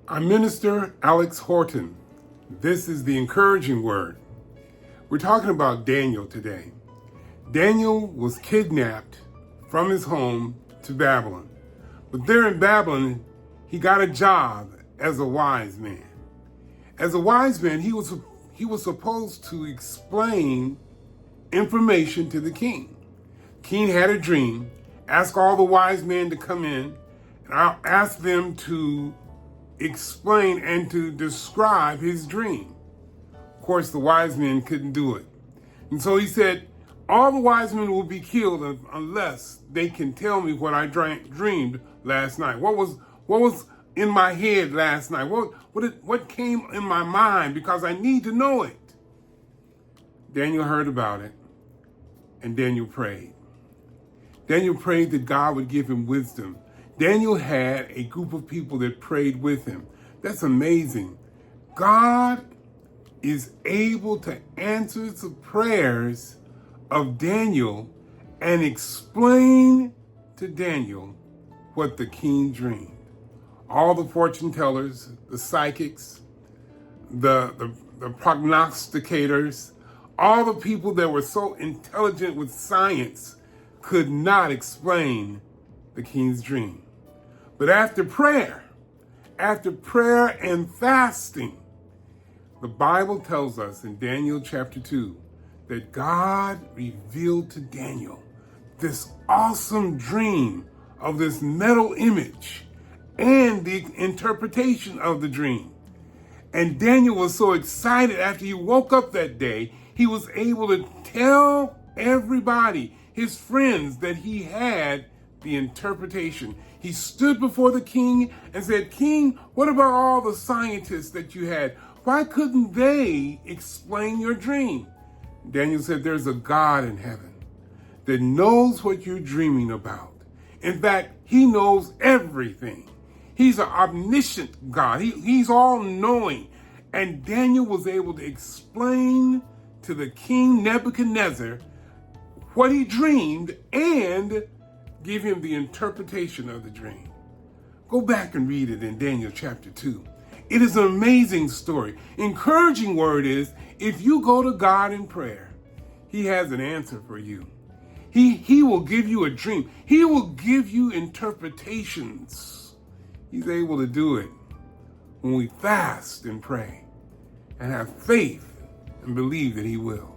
I'm Minister Alex Horton. This is the encouraging word. We're talking about Daniel today. Daniel was kidnapped from his home to Babylon. But there in Babylon, he got a job as a wise man. As a wise man, he was supposed to explain information to the king. King had a dream, asked all the wise men to come in, and I asked them to explain and to describe his dream. Of course, the wise men couldn't do it. And so he said, all the wise men will be killed unless they can tell me what I dreamed last night. What was in my head last night? What came in my mind? Because I need to know it. Daniel heard about it, and Daniel prayed. Daniel prayed that God would give him wisdom. Daniel had a group of people that prayed with him. That's amazing. God is able to answer the prayers of Daniel and explain to Daniel what the king dreamed. All the fortune tellers, the psychics, the prognosticators, all the people that were so intelligent with science could not explain the king's dream. But after prayer and fasting, the Bible tells us in Daniel chapter 2 that God revealed to Daniel this awesome dream of this metal image and the interpretation of the dream. And Daniel was so excited after he woke up that day, he was able to tell everybody, his friends, that he had the interpretation. He stood before the king and said, "King, what about all the scientists that you had? Why couldn't they explain your dream?" Daniel said, "There's a God in heaven that knows what you're dreaming about. In fact, he knows everything. He's an omniscient God. He's all-knowing." And Daniel was able to explain to the king Nebuchadnezzar what he dreamed and give him the interpretation of the dream. Go back and read it in Daniel chapter 2. It is an amazing story. Encouraging word is, if you go to God in prayer, he has an answer for you. He will give you a dream. He will give you interpretations. He's able to do it when we fast and pray and have faith and believe that he will.